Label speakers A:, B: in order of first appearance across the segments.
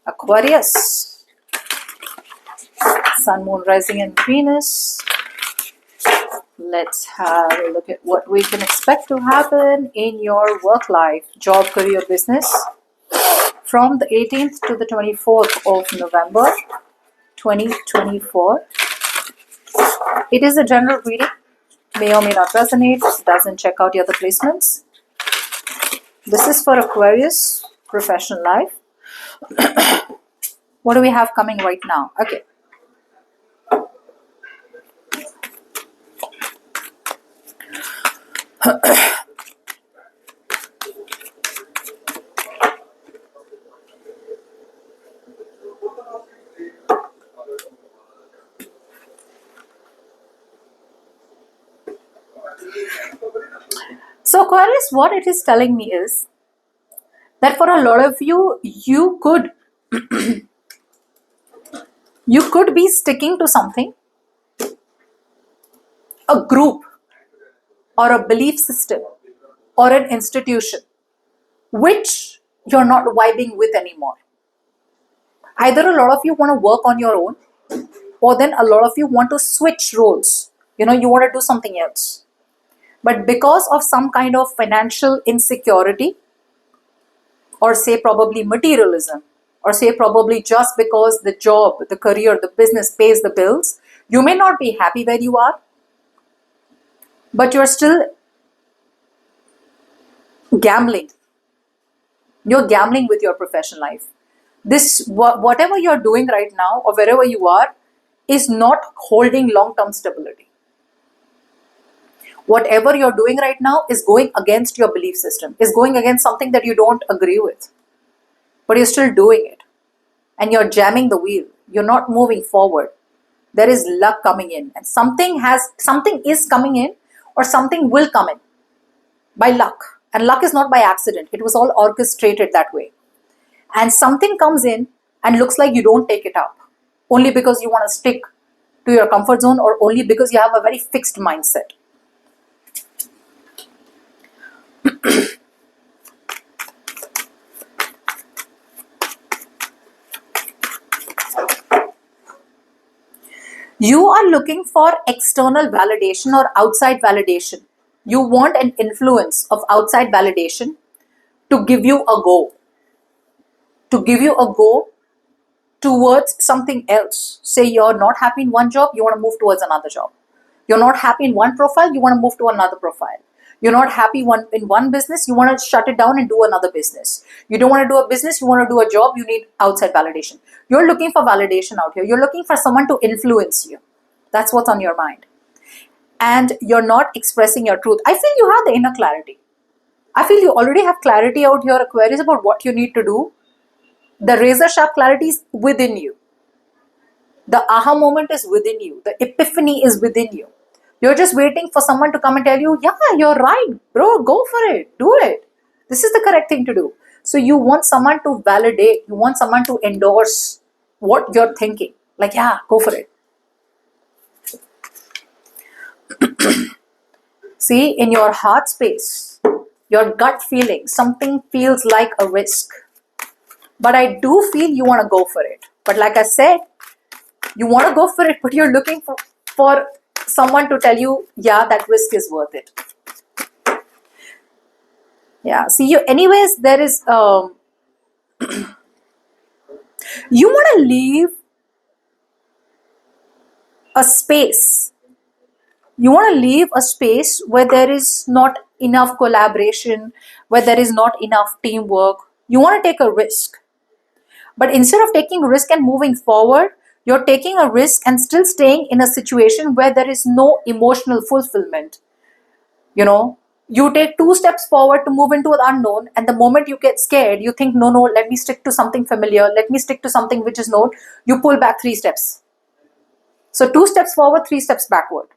A: Aquarius, Sun, Moon, Rising in Venus. Let's have a look at what we can expect to happen in your work life, job, career, business from the 18th to the 24th of November 2024. It is a general reading, may or may not resonate. If it doesn't, check out the other placements. This is for Aquarius, professional life. What do we have coming right now? Okay. So Aquarius, what it is telling me is that for a lot of you, you could be sticking to something, a group or a belief system or an institution which you're not vibing with anymore. Either a lot of you want to work on your own, or then a lot of you want to switch roles. You want to do something else. But because of some kind of financial insecurity, or say probably materialism, or say probably just because the job, the career, the business pays the bills, you may not be happy where you are, but you're still gambling. You're gambling with your professional life. Whatever you're doing right now or wherever you are is not holding long-term stability. Whatever you're doing right now is going against your belief system, is going against something that you don't agree with, but you're still doing it and you're jamming the wheel. You're not moving forward. There is luck coming in, and something is coming in, or something will come in by luck. And luck is not by accident. It was all orchestrated that way. And something comes in and looks like you don't take it up only because you want to stick to your comfort zone, or only because you have a very fixed mindset. You are looking for external validation or outside validation. You want an influence of outside validation to give you a go. To give you a go towards something else. Say you're not happy in one job, you want to move towards another job. You're not happy in one profile, you want to move to another profile. You're not happy in one business, you want to shut it down and do another business. You don't want to do a business, you want to do a job, you need outside validation. You're looking for validation out here. You're looking for someone to influence you. That's what's on your mind. And you're not expressing your truth. I feel you have the inner clarity. I feel you already have clarity out here, Aquarius, about what you need to do. The razor sharp clarity is within you. The aha moment is within you. The epiphany is within you. You're just waiting for someone to come and tell you, yeah, you're right, bro, go for it, do it. This is the correct thing to do. So you want someone to validate, you want someone to endorse what you're thinking. Like, yeah, go for it. See, in your heart space, your gut feeling, something feels like a risk. But I do feel you want to go for it. But like I said, you want to go for it, but you're looking for someone to tell you, yeah, that risk is worth it. Yeah, see, anyways, there is, you want to leave a space. You want to leave a space where there is not enough collaboration, where there is not enough teamwork. You want to take a risk. But instead of taking a risk and moving forward, you're taking a risk and still staying in a situation where there is no emotional fulfillment. You take 2 steps forward to move into the unknown, and the moment you get scared, you think, no, let me stick to something familiar, let me stick to something which is known. You pull back 3 steps. So 2 steps forward, 3 steps backward.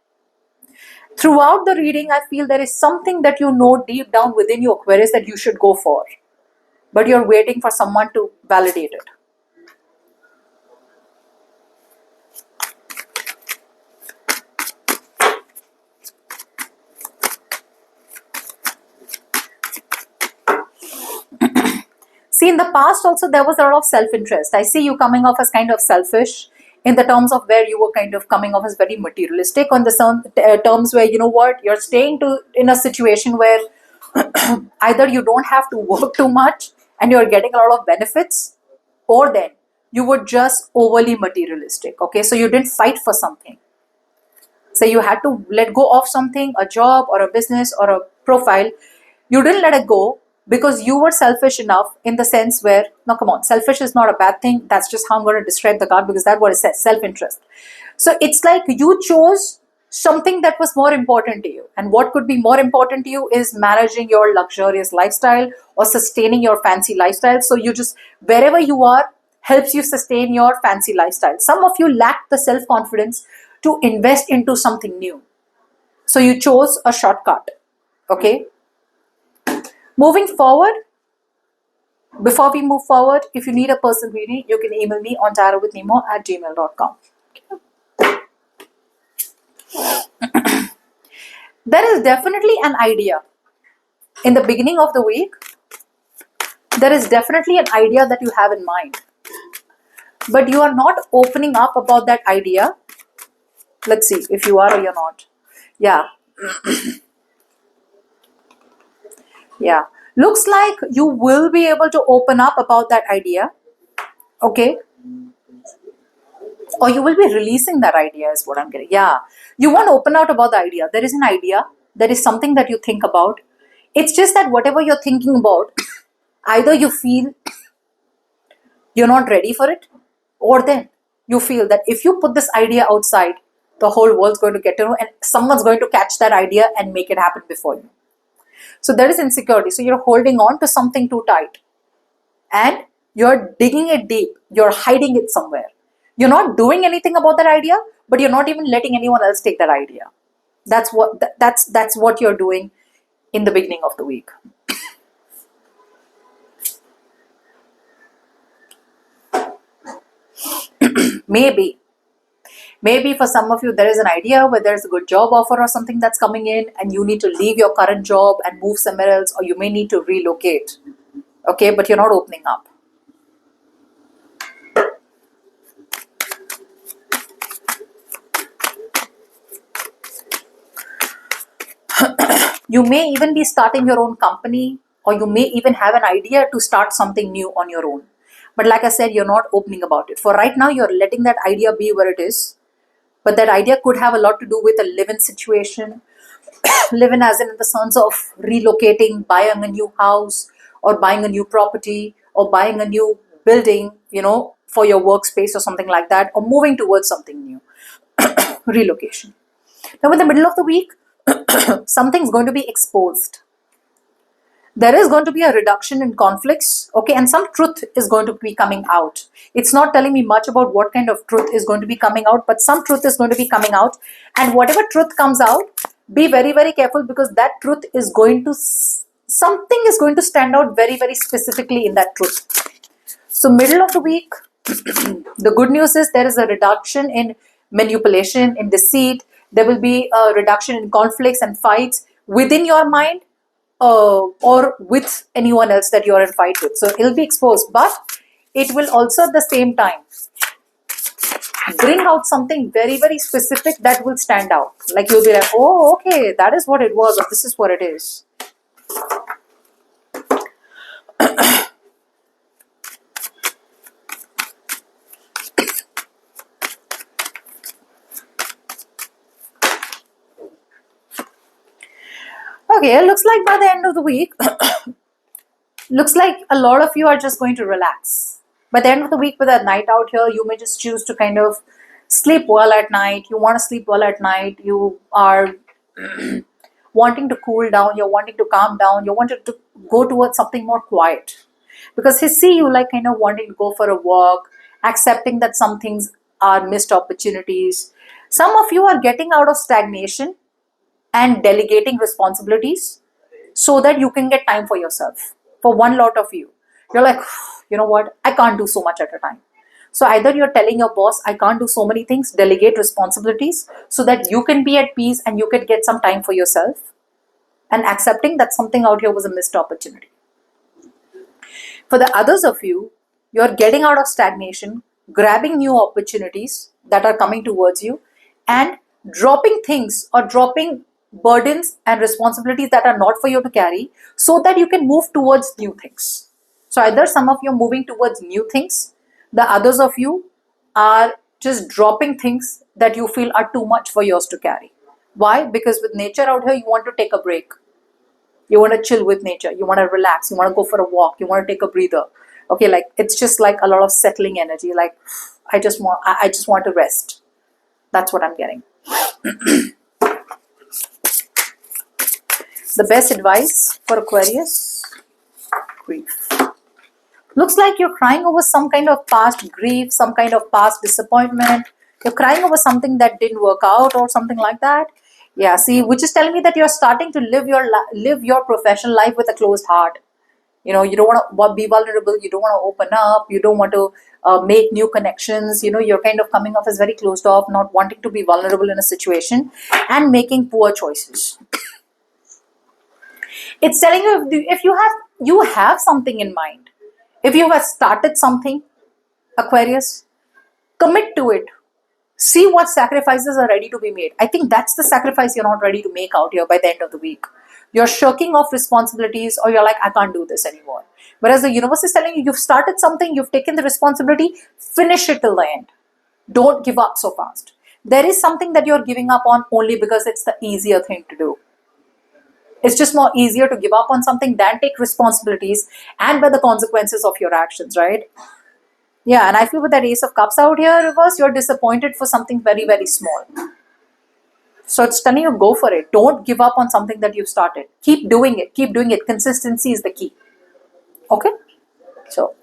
A: Throughout the reading, I feel there is something that you know deep down within you, Aquarius, that you should go for. But you're waiting for someone to validate it. See, in the past also there was a lot of self-interest. I see you coming off as kind of selfish in the terms of where you were kind of coming off as very materialistic on the terms where, you know what, you're staying to in a situation where either you don't have to work too much and you're getting a lot of benefits, or then you were just overly materialistic. Okay, so you didn't fight for something. So you had to let go of something, a job or a business or a profile. You didn't let it go because you were selfish enough, in the sense where, no, come on, selfish is not a bad thing. That's just how I'm going to describe the card, because that's what it says, self-interest. So it's like you chose something that was more important to you. And what could be more important to you is managing your luxurious lifestyle or sustaining your fancy lifestyle. So you just, wherever you are, helps you sustain your fancy lifestyle. Some of you lack the self-confidence to invest into something new. So you chose a shortcut. Okay. Moving forward, before we move forward, if you need a personal reading, you can email me on tarotwithnemo@gmail.com. There is definitely an idea in the beginning of the week. There is definitely an idea that you have in mind, but you are not opening up about that idea. Let's see if you are or you're not. Yeah. Yeah. Looks like you will be able to open up about that idea. Okay. Or you will be releasing that idea is what I'm getting. Yeah. You won't open out about the idea. There is an idea. There is something that you think about. It's just that whatever you're thinking about, either you feel you're not ready for it, or then you feel that if you put this idea outside, the whole world's going to get to know and someone's going to catch that idea and make it happen before you. So there is insecurity. So you're holding on to something too tight and you're digging it deep. You're hiding it somewhere. You're not doing anything about that idea, but you're not even letting anyone else take that idea. That's what you're doing in the beginning of the week. Maybe for some of you there is an idea where there's a good job offer or something that's coming in and you need to leave your current job and move somewhere else, or you may need to relocate. Okay, but you're not opening up. You may even be starting your own company, or you may even have an idea to start something new on your own. But like I said, you're not opening about it. For right now, you're letting that idea be where it is. But that idea could have a lot to do with a live-in situation. Live-in as in the sense of relocating, buying a new house, or buying a new property, or buying a new building, for your workspace or something like that, or moving towards something new. Relocation. Now in the middle of the week, something's going to be exposed. There is going to be a reduction in conflicts, okay, and some truth is going to be coming out. It's not telling me much about what kind of truth is going to be coming out, but some truth is going to be coming out. And whatever truth comes out, be very, very careful, because that truth is going to, something is going to stand out very, very specifically in that truth. So middle of the week, the good news is there is a reduction in manipulation, in deceit. There will be a reduction in conflicts and fights within your mind, or with anyone else that you're in fight with. So it'll be exposed, but it will also at the same time bring out something very, very specific that will stand out. Like you'll be like, oh, okay, that is what it was, or this is what it is. Okay, it looks like by the end of the week, looks like a lot of you are just going to relax. By the end of the week, with a night out here, you may just choose to kind of sleep well at night. You want to sleep well at night. You are wanting to cool down. You're wanting to calm down. You wanted to go towards something more quiet. Because see you like kind of wanting to go for a walk, accepting that some things are missed opportunities. Some of you are getting out of stagnation and delegating responsibilities so that you can get time for yourself. For one lot of you, you're like, you know what, I can't do so much at a time. So either you're telling your boss, I can't do so many things, delegate responsibilities so that you can be at peace and you can get some time for yourself, and accepting that something out here was a missed opportunity. For the others of you, you're getting out of stagnation, grabbing new opportunities that are coming towards you, and dropping things or dropping burdens and responsibilities that are not for you to carry so that you can move towards new things. So, either some of you are moving towards new things, the others of you are just dropping things that you feel are too much for yours to carry. Why? Because with nature out here, you want to take a break. You want to chill with nature. You want to relax. You want to go for a walk. You want to take a breather. Okay, like it's just like a lot of settling energy. Like I just want to rest. That's what I'm getting. The best advice for Aquarius: grief. Looks like you're crying over some kind of past grief, some kind of past disappointment. You're crying over something that didn't work out or something like that. Yeah, see, which is telling me that you're starting to live your professional life with a closed heart. You know, you don't want to be vulnerable. You don't want to open up. You don't want to make new connections. You know, you're kind of coming off as very closed off, not wanting to be vulnerable in a situation, and making poor choices. It's telling you if you have something in mind, if you have started something, Aquarius, commit to it. See what sacrifices are ready to be made. I think that's the sacrifice you're not ready to make out here by the end of the week. You're shirking off responsibilities, or you're like, I can't do this anymore. Whereas the universe is telling you, you've started something, you've taken the responsibility, finish it till the end. Don't give up so fast. There is something that you're giving up on only because it's the easier thing to do. It's just more easier to give up on something than take responsibilities and bear the consequences of your actions, right? Yeah, and I feel with that Ace of Cups out here reverse, you're disappointed for something very, very small. So it's telling you, go for it. Don't give up on something that you've started. Keep doing it. Keep doing it. Consistency is the key. Okay? So